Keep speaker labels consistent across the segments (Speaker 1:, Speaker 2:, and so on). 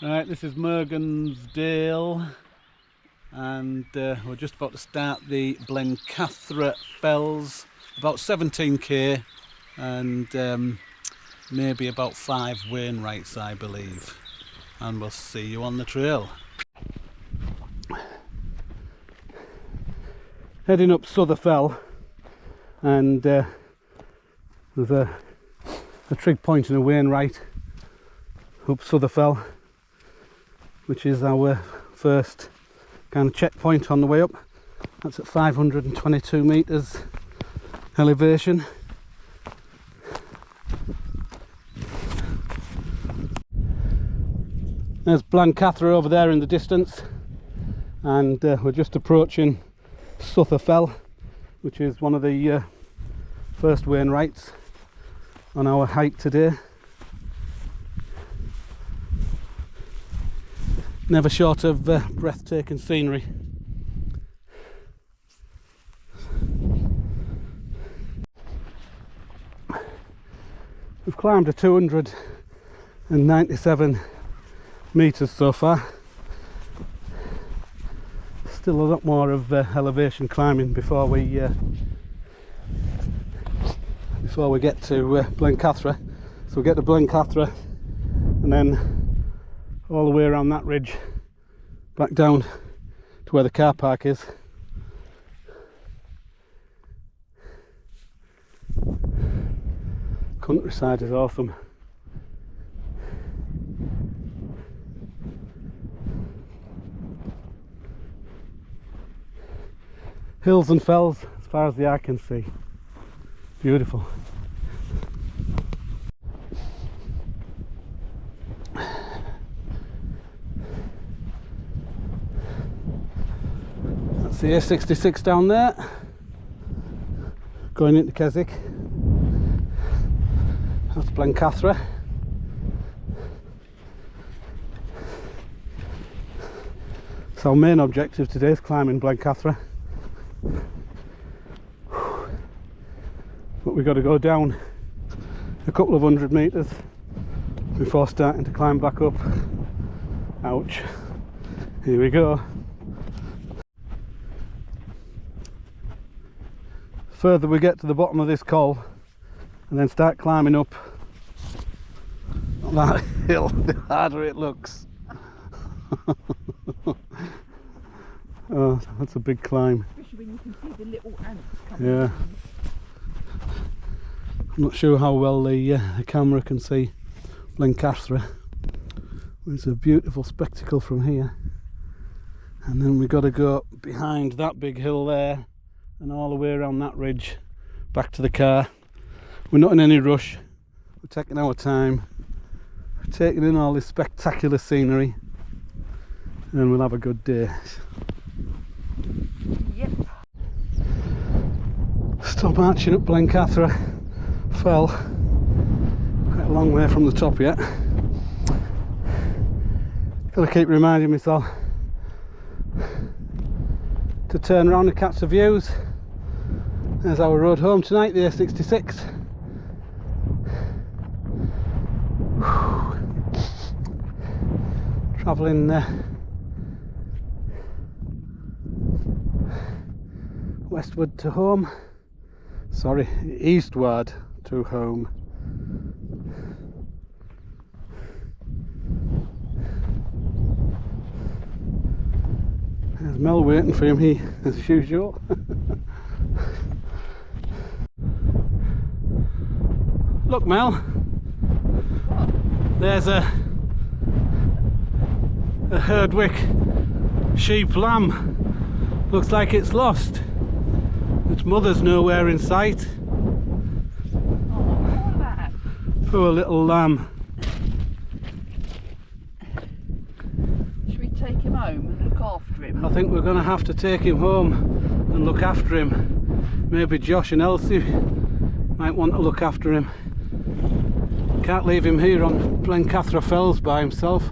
Speaker 1: Right, this is Mungrisdale, and we're just about to start the Blencathra Fells, about 17k, and maybe about 5 Wainwrights, I believe, and we'll see you on the trail. Heading up Bowscale Fell, and there's a trig point and a Wainwright up Bowscale Fell, which is our first kind of checkpoint on the way up. That's at 522 metres elevation. There's Blencathra over there in the distance, and we're just approaching Bowscale Fell, which is one of the first Wainwrights on our hike today. Never short of breathtaking scenery. We've climbed to 297 metres so far. Still a lot more of elevation climbing before we get to Blencathra. So we get to Blencathra and then all the way around that ridge back down to where the car park is. Countryside is awesome. Hills and fells as far as the eye can see. Beautiful. That's the A66 down there, going into Keswick. That's Blencathra. So our main objective today is climbing Blencathra. But we've got to go down a couple of 100 metres before starting to climb back up. Ouch. Here we go. Further we get to the bottom of this col and then start climbing up that hill, the harder it looks. Oh, that's a big climb.
Speaker 2: Especially when you can see the little ants coming.
Speaker 1: Yeah. I'm not sure how well the camera can see Blencathra. It's a beautiful spectacle from here. And then we've got to go behind that big hill there and all the way around that ridge back to the car. We're not in any rush. We're taking our time. We're taking in all this spectacular scenery, and we'll have a good day.
Speaker 2: Yep.
Speaker 1: Still marching up Blencathra Fell. Quite a long way from the top yet. Got to keep reminding myself to turn around and catch the views. There's our road home tonight, the A66. Travelling westward to home. Sorry, eastward to home. There's Mel waiting for me as usual. Look, Mel. There's a Herdy sheep lamb. Looks like it's lost. Its mother's nowhere in sight.
Speaker 2: Oh,
Speaker 1: poor little lamb.
Speaker 2: should we take him home and look after him?
Speaker 1: I think we're going to have to take him home and look after him. Maybe Josh and Elsie might want to look after him. Can't leave him here on Blencathra Fells by himself.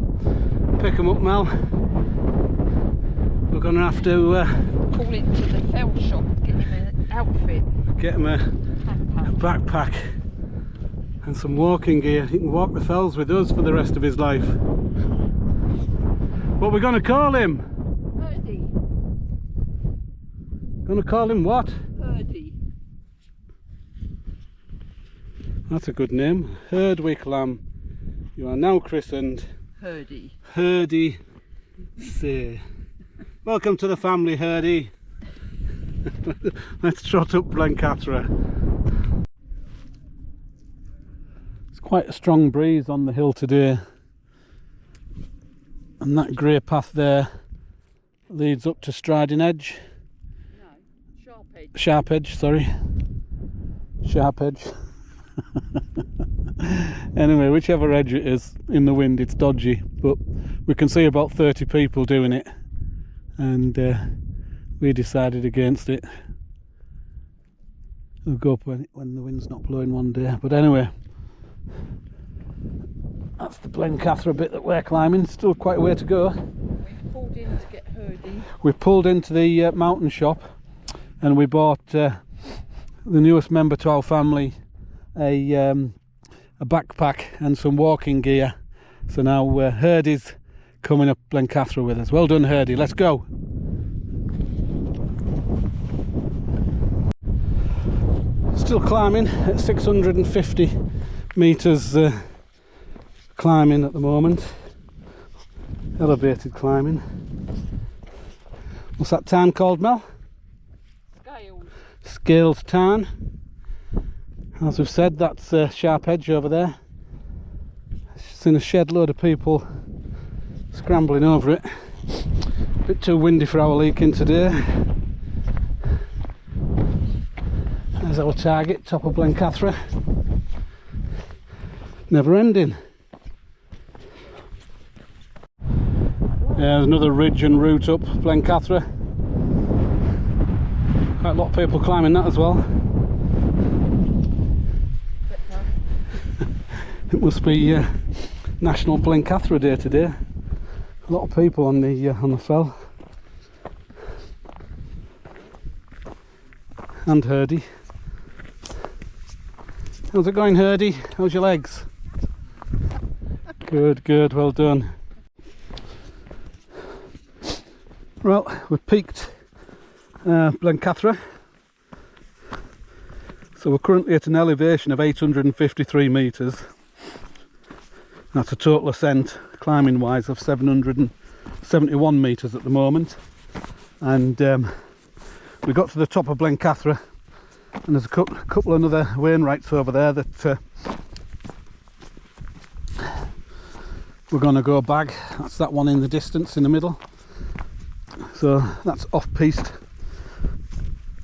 Speaker 1: Pick him up, Mel. We're going to have to
Speaker 2: call into the fell shop, get him an outfit.
Speaker 1: Get him a backpack and some walking gear. He can walk the fells with us for the rest of his life. What we're gonna call him?
Speaker 2: Herdy.
Speaker 1: Gonna call him what?
Speaker 2: Herdy.
Speaker 1: That's a good name. Herdwick lamb. You are now christened
Speaker 2: Herdy.
Speaker 1: Herdy Say. Welcome to the family, Herdy. Let's trot up Blencathra. It's quite a strong breeze on the hill today, and that grey path there leads up to Striding Edge.
Speaker 2: No, Sharp Edge.
Speaker 1: Sharp Edge, sorry. Sharp Edge. Anyway, whichever edge it is in the wind, it's dodgy, but we can see about 30 people doing it, and we decided against it. We'll go up when the wind's not blowing one day. But anyway, that's the Blencathra bit that we're climbing. Still quite a way to go.
Speaker 2: We've pulled in to get Herdy.
Speaker 1: We pulled into the mountain shop, and we bought the newest member to our family a backpack and some walking gear. So now Herdy's coming up Blencathra with us. Well done, Herdy. Let's go. Still climbing at 650 metres climbing at the moment. Elevated climbing. What's that tarn called, Mel?
Speaker 2: Scales.
Speaker 1: Scaled tarn. As we've said, that's Sharp Edge over there. Seen a shed load of people scrambling over it. A bit too windy for our leaking today. There's our target, top of Blencathra. Never ending. There's another ridge and route up Blencathra. Quite a lot of people climbing that as well. It must be National Blencathra Day today. A lot of people on the fell. And Herdy. How's it going, Herdy? How's your legs? Good, good, well done. Well, we've peaked Blencathra. So we're currently at an elevation of 853 metres. That's a total ascent, climbing wise, of 771 metres at the moment. And we got to the top of Blencathra, and there's a couple of other Wainwrights over there that we're going to go bag. That's that one in the distance in the middle. So that's off-piste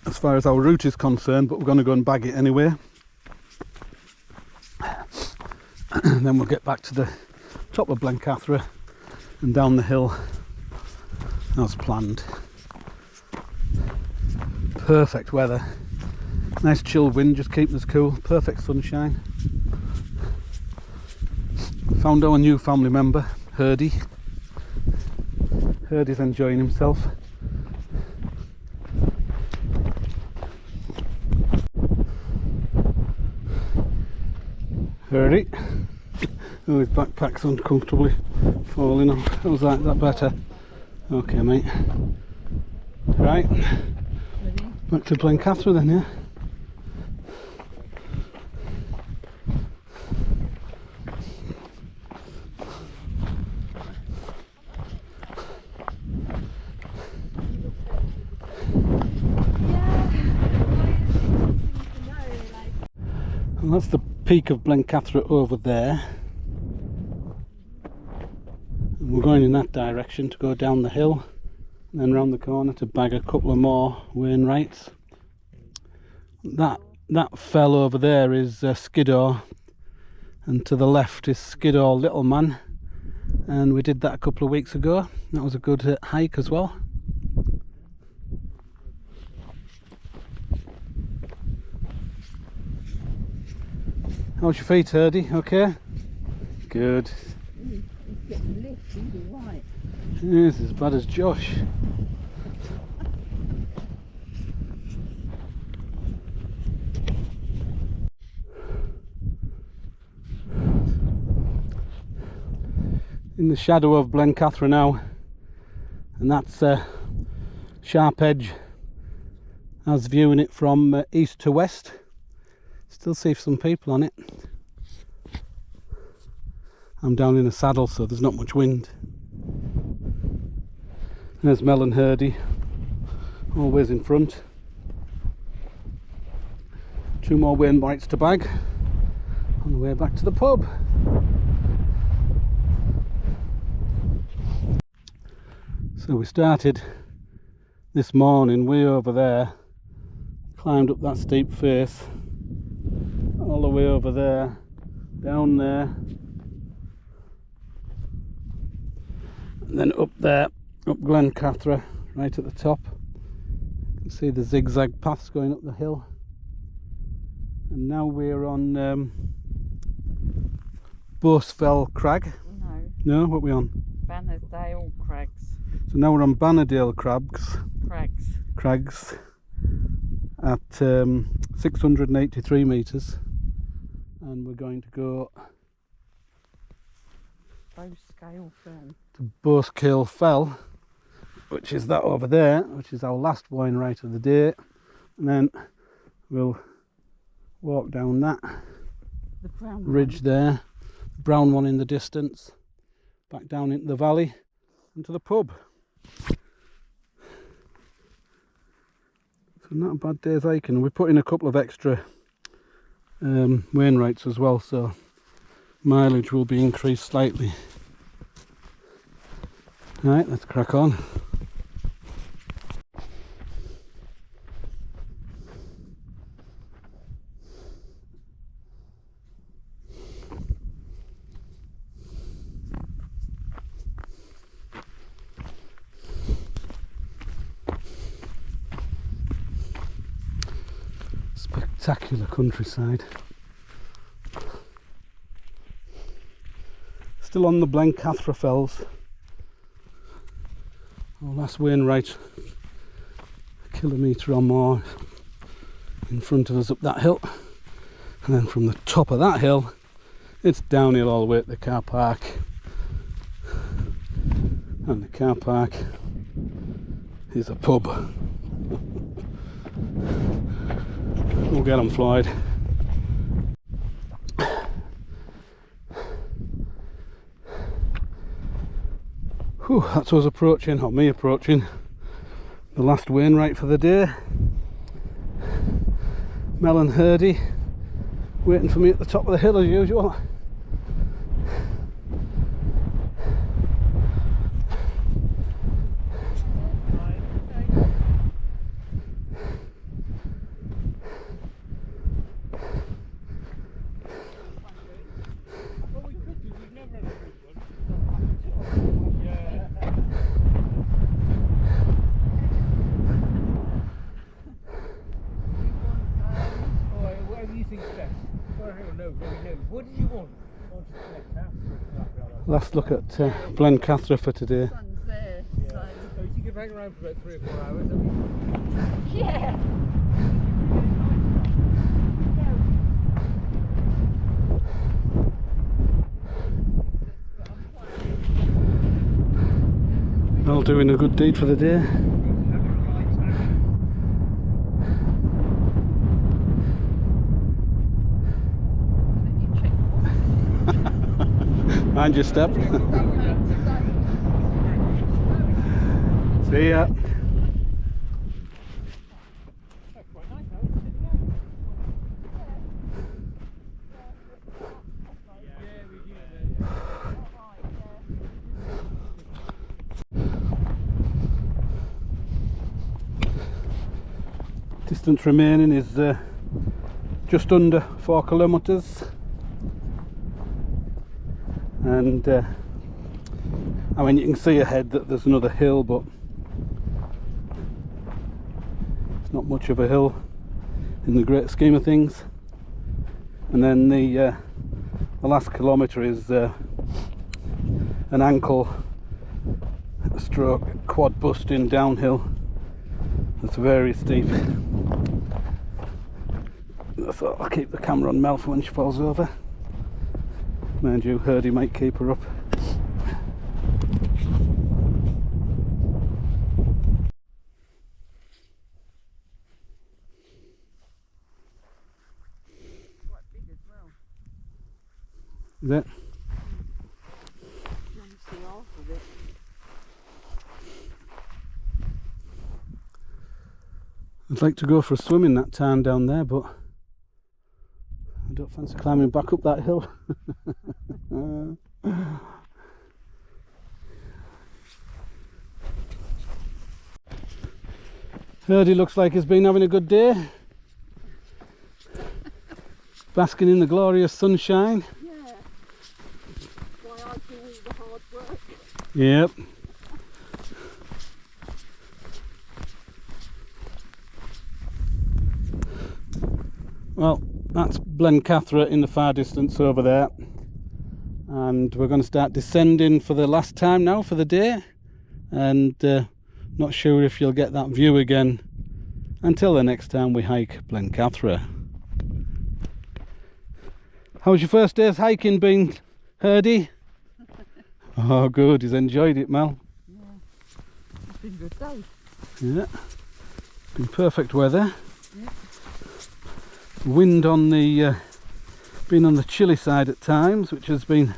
Speaker 1: as far as our route is concerned, but we're going to go and bag it anyway. And then we'll get back to the top of Blencathra and down the hill as planned. Perfect weather. Nice chill wind, just keeping us cool. Perfect sunshine. Found our new family member, Herdy. Herdy's enjoying himself. Herdy. Oh, his backpack's uncomfortably falling off. How's that? Is that better? Okay, mate. Right.
Speaker 2: Ready?
Speaker 1: Back to Blencathra then, yeah? And that's the peak of Blencathra over there. And we're going in that direction to go down the hill and then round the corner to bag a couple of more Wainwrights. That fell over there is Skiddaw, and to the left is Skiddaw Little Man, and we did that a couple of weeks ago. That was a good hike as well. How's your feet, Herdy? Okay? Good.
Speaker 2: He's getting lift, he's alright.
Speaker 1: Yes, as bad as Josh. In the shadow of Blencathra now, and that's sharp edge as viewing it from east to west. Still see some people on it. I'm down in a saddle, so there's not much wind. There's Mel and Herdy, always in front. 2 more Wainwrights to bag on the way back to the pub. So we started this morning way over there, climbed up that steep face, all the way over there, down there, and then up there, up Blencathra, right at the top. You can see the zigzag paths going up the hill. And now we're on Bowscale Fell crag. No, what are we on?
Speaker 2: Blencathra Crags.
Speaker 1: So now we're on Blencathra Crags at 683 metres, and we're going to go
Speaker 2: Bowscale Fell.
Speaker 1: to Bowscale Fell, which is that over there, which is our last Wainwright of the day, and then we'll walk down that ridge there, the brown one in the distance, back down into the valley and to the pub. So not a bad day's hiking. We put in a couple of extra Wainwrights as well, so mileage will be increased slightly. Right, let's crack on. Spectacular countryside. Still on the Blencathra Fells. Our last Wainwright, a kilometre or more in front of us up that hill, and then from the top of that hill it's downhill all the way to the car park, and the car park is a pub. We'll get them, Floyd. Whew, that's us approaching, or me approaching, the last Wainwright for the day. Mel and Herdy waiting for me at the top of the hill as usual.
Speaker 3: What did you want?
Speaker 1: Last look at Blencathra for today.
Speaker 2: Sun's there,
Speaker 3: Yeah.
Speaker 2: so
Speaker 3: So you can hang around for about 3 or 4 hours, haven't you?
Speaker 2: yeah.
Speaker 1: All doing a good deed for the day. Mind your step. See ya. Distance remaining is just under 4 kilometres, and I mean, you can see ahead that there's another hill, but it's not much of a hill in the great scheme of things. And then the last kilometre is an ankle stroke quad busting downhill. It's very steep. I thought I'll keep the camera on Mel for when she falls over. Mind you, Herdy might keep her up. Is it?
Speaker 2: You only see half of it.
Speaker 1: I'd like to go for a swim in that tarn down there, but I don't fancy climbing back up that hill. Herdy looks like he's been having a good day. Basking in the glorious sunshine.
Speaker 2: Yeah. Why I do all the hard work.
Speaker 1: Yep. Well, that's Blencathra in the far distance over there. And we're going to start descending for the last time now for the day. And not sure if you'll get that view again until the next time we hike Blencathra. How was your first day's hiking been, Herdy? Oh good, he's enjoyed it, Mel.
Speaker 2: Yeah. It's been a good day.
Speaker 1: Yeah. Been perfect weather.
Speaker 2: Yeah.
Speaker 1: Wind on the been on the chilly side at times, which has been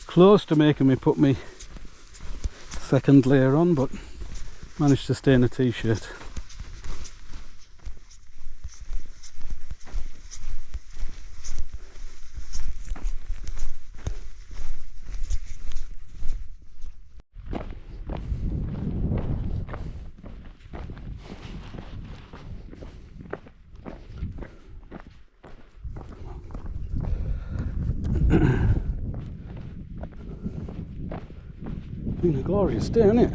Speaker 1: close to making me put my second layer on, but managed to stay in a t-shirt. Been a glorious day, hasn't it?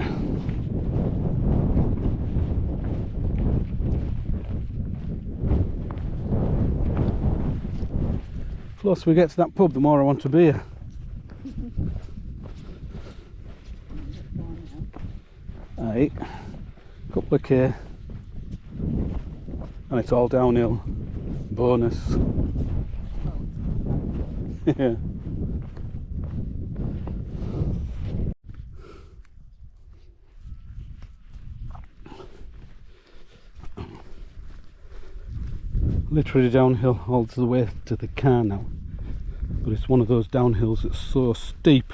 Speaker 1: The closer we get to that pub, the more I want to be here. Aye, couple of K, and it's all downhill. Bonus. Yeah. Literally downhill all the way to the car now, but it's one of those downhills that's so steep,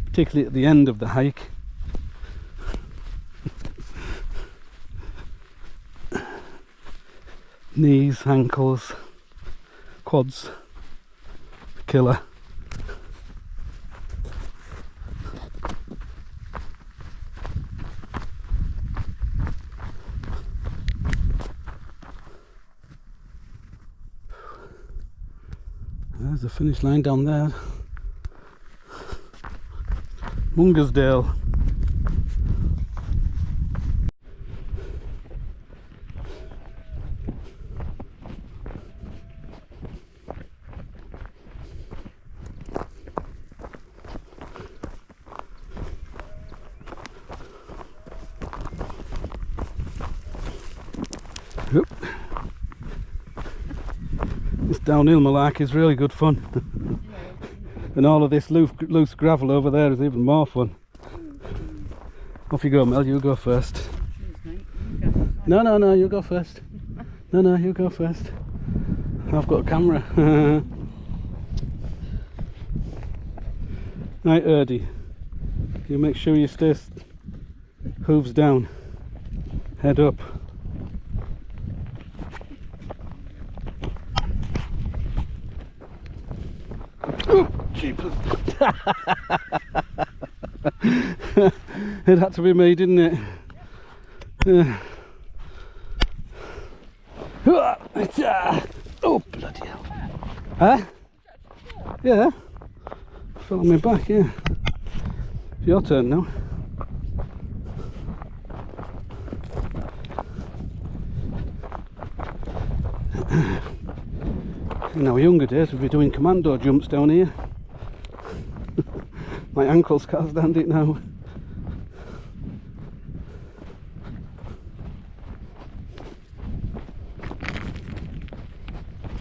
Speaker 1: particularly at the end of the hike. Knees, ankles, quads, killer. There's the finish line down there. Mungrisdale. Yep. This downhill malarkey is really good fun. And all of this loose gravel over there is even more fun. Off you go, Mel, you go first. No, you go first. No, you go first. I've got a camera. Right, Herdy, you make sure you stay hooves down, head up. Oh, jeepers. It had to be me, didn't it? Oh, bloody hell. Huh? Yeah. Fell on my back, yeah. It's your turn now. In our younger days, we'd be doing commando jumps down here. My ankles can't stand it now.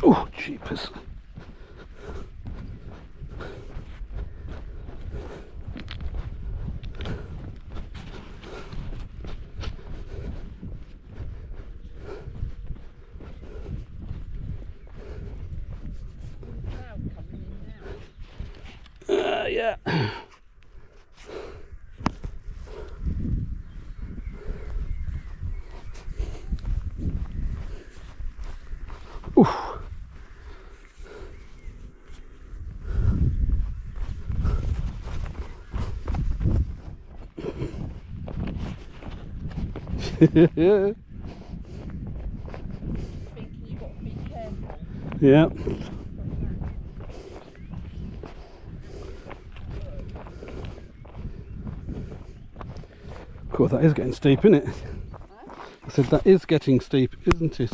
Speaker 1: Oh, jeepers. yeah. Oof.
Speaker 2: Thinking you've got to be careful.
Speaker 1: Yeah. Cool, that is getting steep, isn't it? I said that is getting steep, isn't it?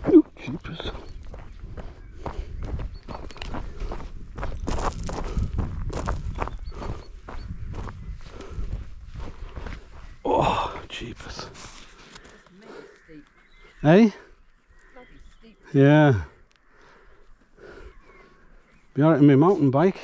Speaker 1: Ooh, jeepers. Oh, jeepers.
Speaker 2: Steep.
Speaker 1: Eh?
Speaker 2: Bloody steep.
Speaker 1: Yeah. Be alright on my mountain bike.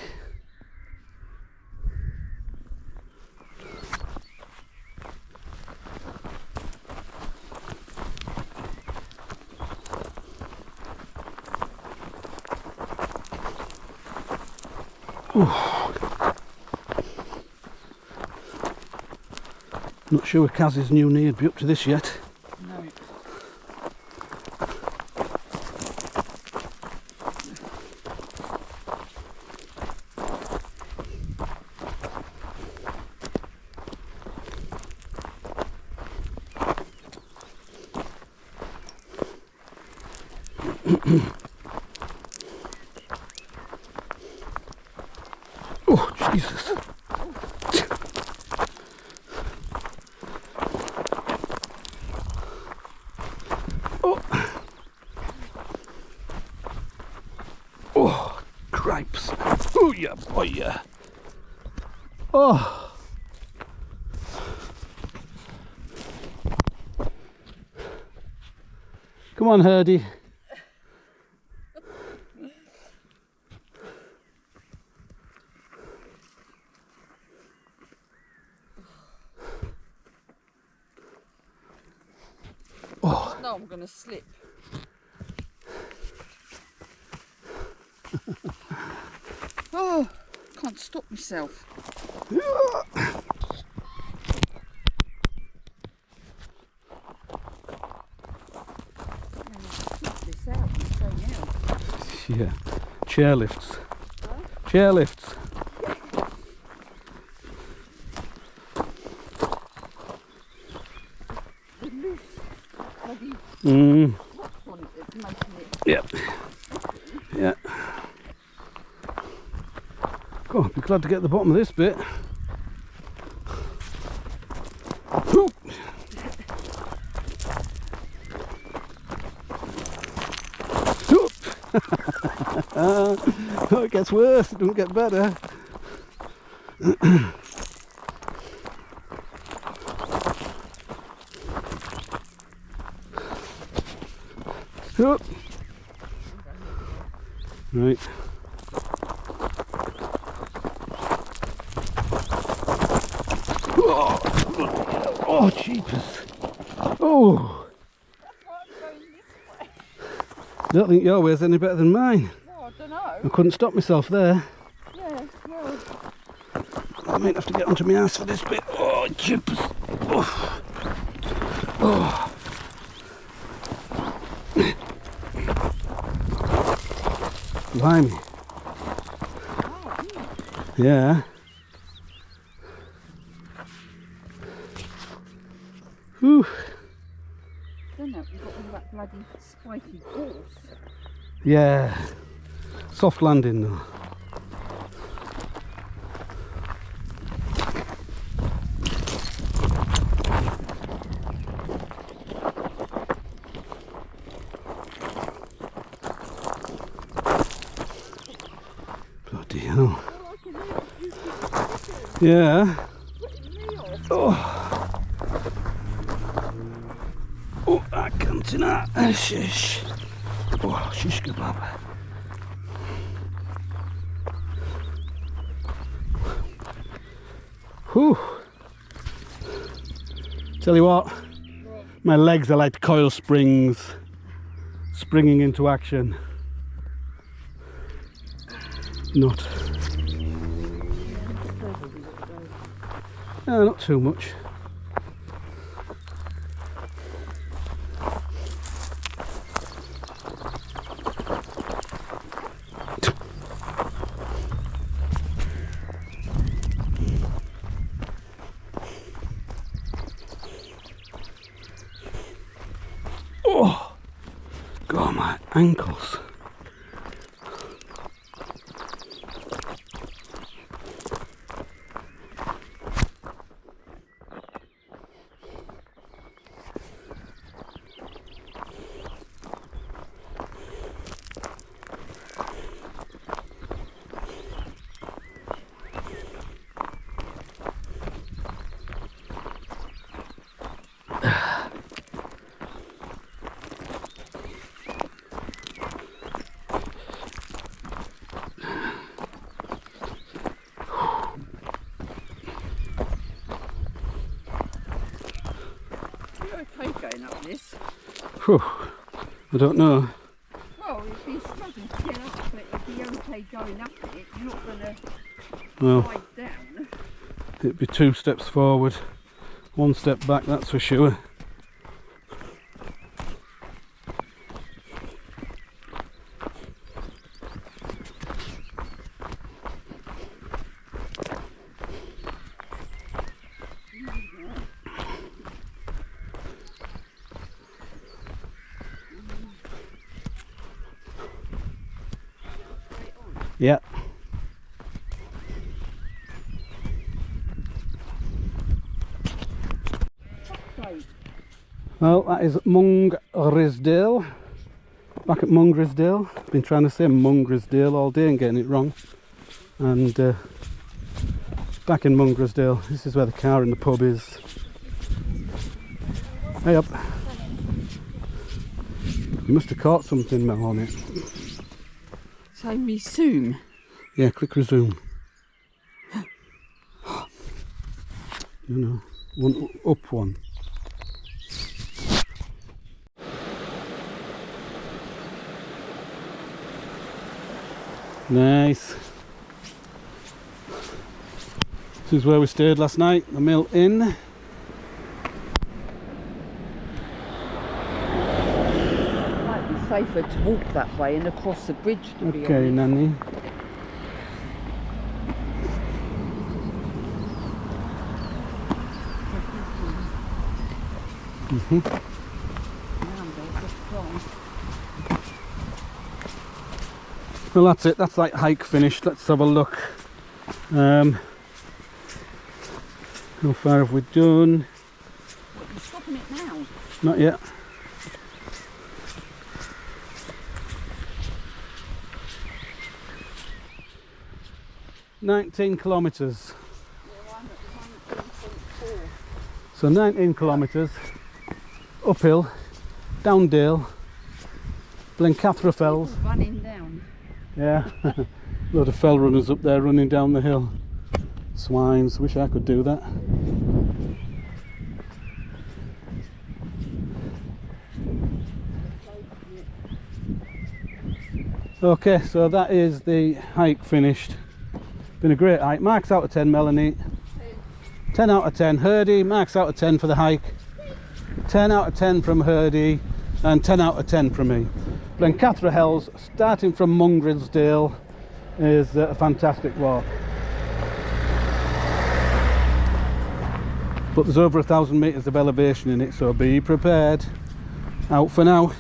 Speaker 1: Not sure Kaz's new knee would be up to this yet.
Speaker 2: No.
Speaker 1: Oh, Jesus. Oh. Oh, cripes. Oh, yeah, boy, yeah. Oh. Come on, Herdy. Oh.
Speaker 2: No, I'm going to slip. Oh, can't stop myself. This out and something else.
Speaker 1: Yeah, chair lifts.
Speaker 2: Huh?
Speaker 1: Chair lifts.
Speaker 2: The loose bloody rocks on it that's making it.
Speaker 1: Yep. Yeah. God, I'd be glad to get to the bottom of this bit. Whew. Oh, it gets worse, it doesn't get better. Oop. Right. Oh, jeepers. Oh. I don't think your way's any better than mine.
Speaker 2: Well, I don't know.
Speaker 1: I couldn't stop myself there.
Speaker 2: Yeah, well.
Speaker 1: I might have to get onto my ass for this bit. Oh, jeepers. Oh. Oh. Blimey. Yeah. Whew.
Speaker 2: Don't know, we've got all that bloody spiky gorse.
Speaker 1: Yeah. Soft landing though. Bloody hell. Yeah. Oh. Oh, I can't see that. Shish. Oh, shish kebab. Whew. Tell you what, my legs are like coil springs springing into action. not. No, not too much. Oh, God, my ankles.
Speaker 2: Going up this.
Speaker 1: Whew, I don't know.
Speaker 2: Well, if he's struggling to get up, but if you're okay going up it, you're not going to slide down.
Speaker 1: It'd be 2 steps forward, 1 step back, that's for sure. Yeah. Well, that is Mungrisdale. Back at Mungrisdale. Been trying to say Mungrisdale all day and getting it wrong. And back in Mungrisdale. This is where the car and the pub is. Hey up. You must have caught something, Mel, on it.
Speaker 2: So resume.
Speaker 1: Yeah, click resume. You know, one up one. Nice. This is where we stayed last night, the Mill Inn.
Speaker 2: Safer to walk that way and across the bridge, to be
Speaker 1: Okay,
Speaker 2: honest.
Speaker 1: Nanny. Well, that's it. That's like hike finished. Let's have a look. How far have we done?
Speaker 2: What, you're stopping it now?
Speaker 1: Not yet. "19 kilometres.
Speaker 2: Well, I'm at 19.4.
Speaker 1: So 19 kilometres, uphill, down dale, Blencathra Fells.
Speaker 2: People running down.
Speaker 1: Yeah, a load of fell runners up there running down the hill. Swines, wish I could do that. Okay, so that is the hike finished. Been a great hike. Marks out of 10, Melanie. 10 out of 10. Herdy, marks out of 10 for the hike. 10 out of 10 from Herdy, and 10 out of 10 from me. Blencathra Fells, starting from Mungrisdale, is a fantastic walk. But there's over 1,000 metres of elevation in it, so be prepared. Out for now.